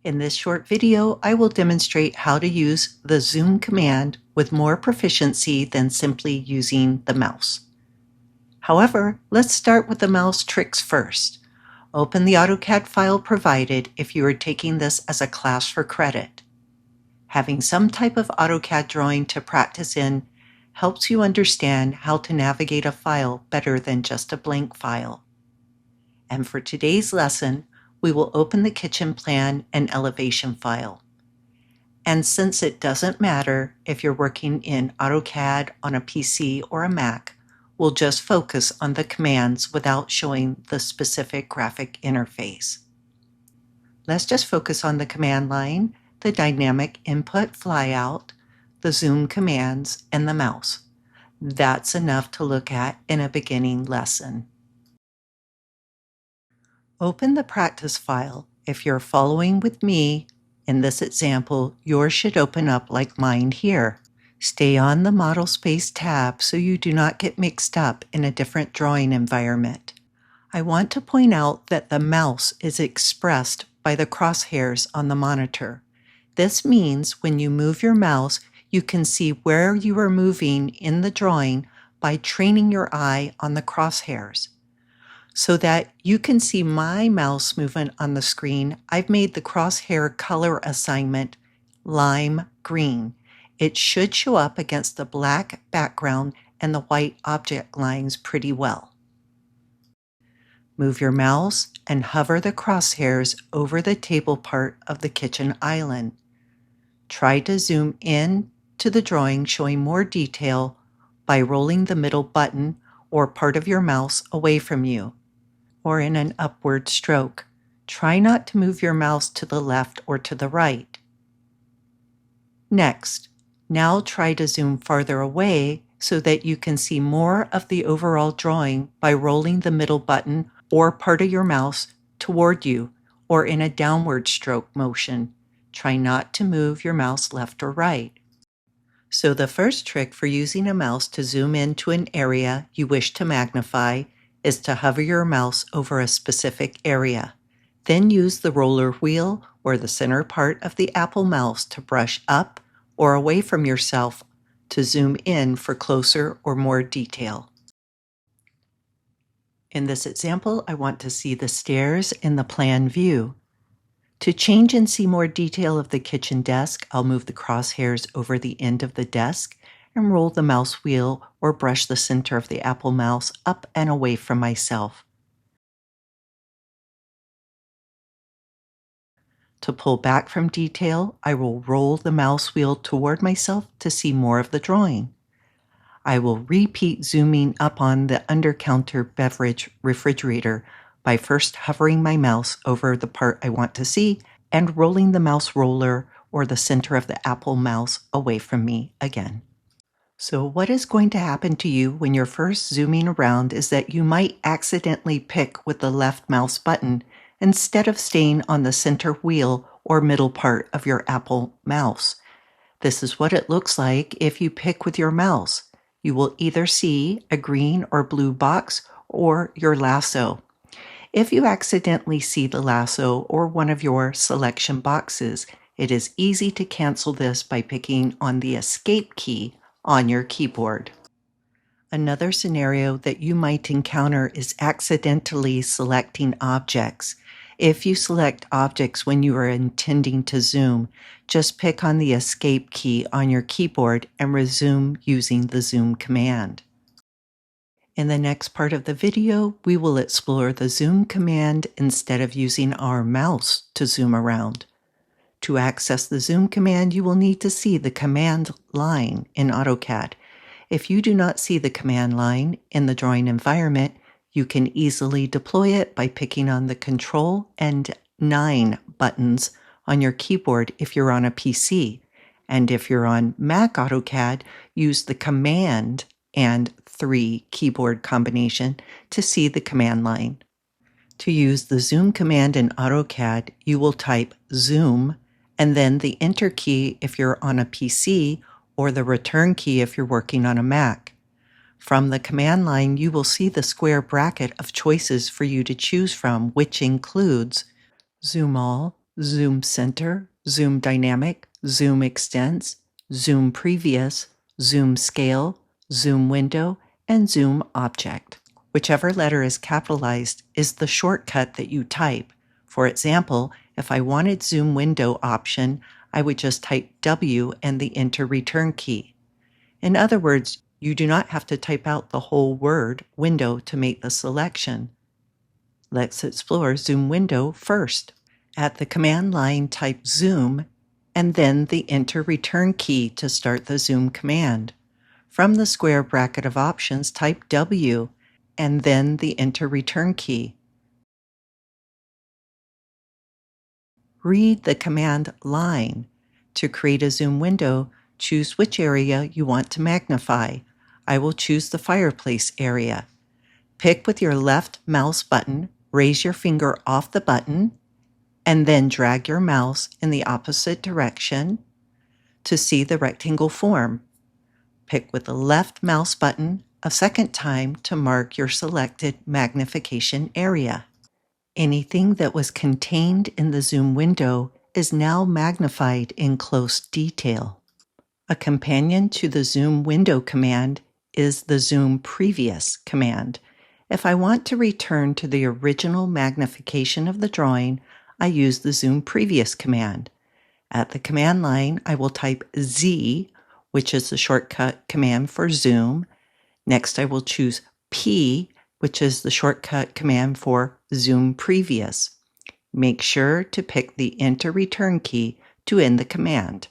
In this short video, I will demonstrate how to use the zoom command with more proficiency than simply using the mouse. However, let's start with the mouse tricks first. Open the AutoCAD file provided if you are taking this as a class for credit. Having some type of AutoCAD drawing to practice in helps you understand how to navigate a file better than just a blank file. And for today's lesson, we will open the kitchen plan and elevation file. And since it doesn't matter if you're working in AutoCAD on a PC or a Mac, we'll just focus on the commands without showing the specific graphic interface. Let's just focus on the command line, the dynamic input flyout, the zoom commands, and the mouse. That's enough to look at in a beginning lesson. Open the practice file. If you're following with me in this example, yours should open up like mine here. Stay on the Model Space tab so you do not get mixed up in a different drawing environment. I want to point out that the mouse is expressed by the crosshairs on the monitor. This means when you move your mouse, you can see where you are moving in the drawing by training your eye on the crosshairs. So that you can see my mouse movement on the screen, I've made the crosshair color assignment lime green. It should show up against the black background and the white object lines pretty well. Move your mouse and hover the crosshairs over the table part of the kitchen island. Try to zoom in to the drawing showing more detail by rolling the middle button or part of your mouse away from you, or in an upward stroke. Try not to move your mouse to the left or to the right. Next, now try to zoom farther away so that you can see more of the overall drawing by rolling the middle button or part of your mouse toward you, or in a downward stroke motion. Try not to move your mouse left or right. So the first trick for using a mouse to zoom into an area you wish to magnify is to hover your mouse over a specific area. Then use the roller wheel or the center part of the Apple mouse to brush up or away from yourself to zoom in for closer or more detail. In this example, I want to see the stairs in the plan view. To change and see more detail of the kitchen desk, I'll move the crosshairs over the end of the desk and roll the mouse wheel or brush the center of the Apple mouse up and away from myself. To pull back from detail, I will roll the mouse wheel toward myself to see more of the drawing. I will repeat zooming up on the under-counter beverage refrigerator by first hovering my mouse over the part I want to see and rolling the mouse roller or the center of the Apple mouse away from me again. So what is going to happen to you when you're first zooming around is that you might accidentally pick with the left mouse button instead of staying on the center wheel or middle part of your Apple mouse. This is what it looks like if you pick with your mouse. You will either see a green or blue box or your lasso. If you accidentally see the lasso or one of your selection boxes, it is easy to cancel this by picking on the Escape key on your keyboard. Another scenario that you might encounter is accidentally selecting objects. If you select objects when you are intending to zoom, just pick on the Escape key on your keyboard and resume using the zoom command. In the next part of the video, we will explore the zoom command instead of using our mouse to zoom around. To access the zoom command, you will need to see the command line in AutoCAD. If you do not see the command line in the drawing environment, you can easily deploy it by picking on the Control and 9 buttons on your keyboard if you're on a PC. And if you're on Mac AutoCAD, use the Command and 3 keyboard combination to see the command line. To use the zoom command in AutoCAD, you will type zoom and then the Enter key if you're on a PC or the Return key if you're working on a Mac. From the command line, you will see the square bracket of choices for you to choose from, which includes Zoom All, zoom center, zoom dynamic, zoom extents, zoom previous, zoom scale, zoom window, and zoom object. Whichever letter is capitalized is the shortcut that you type. For example, if I wanted zoom window option, I would just type W and the enter return key. In other words, you do not have to type out the whole word window to make the selection. Let's explore zoom window first. At the command line, type zoom and then the enter return key to start the zoom command. From the square bracket of options, type W and then the enter return key. Read the command line. To create a zoom window, choose which area you want to magnify. I will choose the fireplace area. Pick with your left mouse button, raise your finger off the button, and then drag your mouse in the opposite direction to see the rectangle form. Pick with the left mouse button a second time to mark your selected magnification area. Anything that was contained in the zoom window is now magnified in close detail. A companion to the zoom window command is the zoom previous command. If I want to return to the original magnification of the drawing, I use the zoom previous command. At the command line, I will type Z, which is the shortcut command for zoom. Next, I will choose P, which is the shortcut command for zoom previous. Make sure to pick the enter return key to end the command.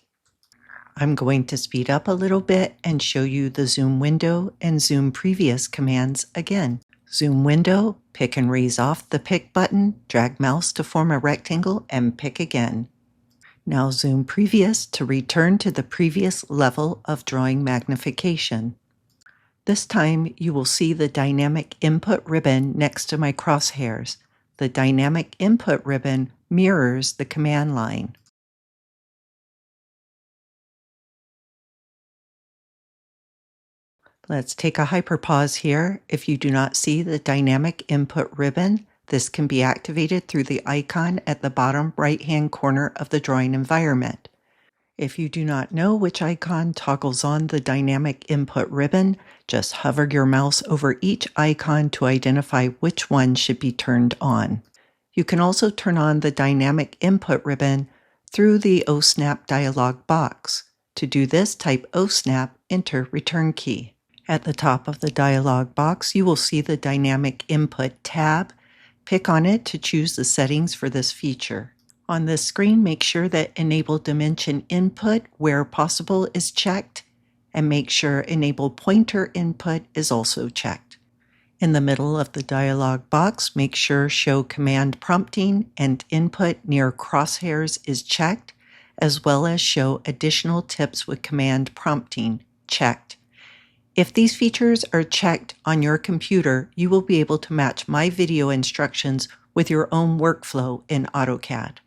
I'm going to speed up a little bit and show you the zoom window and zoom previous commands again. Zoom window, pick and raise off the pick button, drag mouse to form a rectangle, and pick again. Now zoom previous to return to the previous level of drawing magnification. This time you will see the dynamic input ribbon next to my crosshairs. The dynamic input ribbon mirrors the command line. Let's take a hyperpause here. If you do not see the dynamic input ribbon, this can be activated through the icon at the bottom right-hand corner of the drawing environment. If you do not know which icon toggles on the dynamic input ribbon, just hover your mouse over each icon to identify which one should be turned on. You can also turn on the dynamic input ribbon through the OSnap dialog box. To do this, type OSnap, enter return key. At the top of the dialog box, you will see the Dynamic Input tab. Pick on it to choose the settings for this feature. On this screen, make sure that Enable Dimension Input, where possible, is checked, and make sure Enable Pointer Input is also checked. In the middle of the dialog box, make sure Show Command Prompting and Input near crosshairs is checked, as well as Show Additional Tips with Command Prompting checked. If these features are checked on your computer, you will be able to match my video instructions with your own workflow in AutoCAD.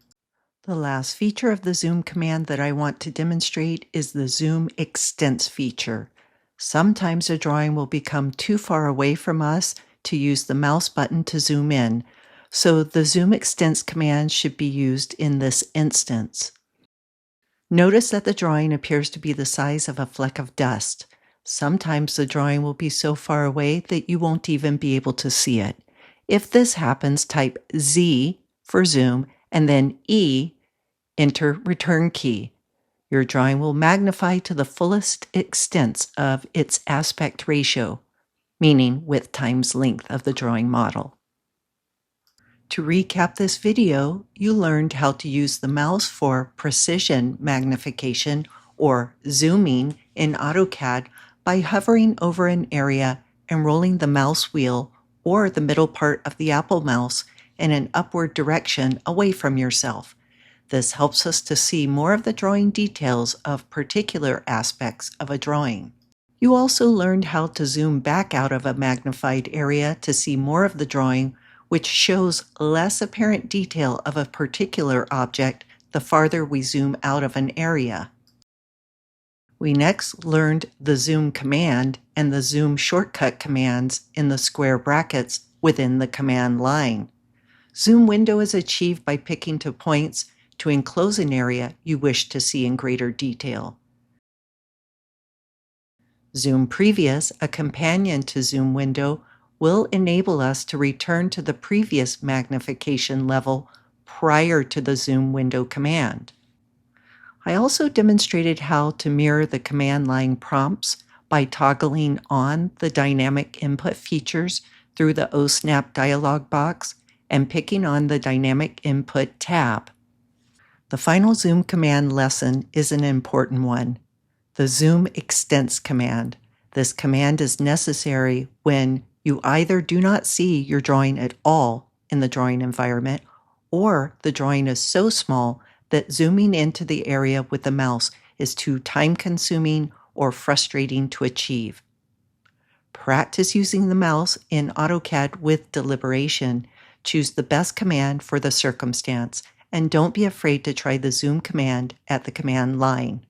The last feature of the zoom command that I want to demonstrate is the zoom extents feature. Sometimes a drawing will become too far away from us to use the mouse button to zoom in, so the zoom extents command should be used in this instance. Notice that the drawing appears to be the size of a fleck of dust. Sometimes the drawing will be so far away that you won't even be able to see it. If this happens, type Z for zoom and then E, enter return key. Your drawing will magnify to the fullest extent of its aspect ratio, meaning width times length of the drawing model. To recap this video, you learned how to use the mouse for precision magnification or zooming in AutoCAD by hovering over an area and rolling the mouse wheel or the middle part of the Apple mouse in an upward direction away from yourself. This helps us to see more of the drawing details of particular aspects of a drawing. You also learned how to zoom back out of a magnified area to see more of the drawing, which shows less apparent detail of a particular object the farther we zoom out of an area. We next learned the zoom command and the zoom shortcut commands in the square brackets within the command line. Zoom window is achieved by picking 2 points, to enclose an area you wish to see in greater detail. Zoom Previous, a companion to Zoom Window, will enable us to return to the previous magnification level prior to the Zoom Window command. I also demonstrated how to mirror the command line prompts by toggling on the dynamic input features through the OSNAP dialog box and picking on the Dynamic Input tab. The final Zoom command lesson is an important one. The Zoom Extents command. This command is necessary when you either do not see your drawing at all in the drawing environment, or the drawing is so small that zooming into the area with the mouse is too time-consuming or frustrating to achieve. Practice using the mouse in AutoCAD with deliberation. Choose the best command for the circumstance, and don't be afraid to try the Zoom command at the command line.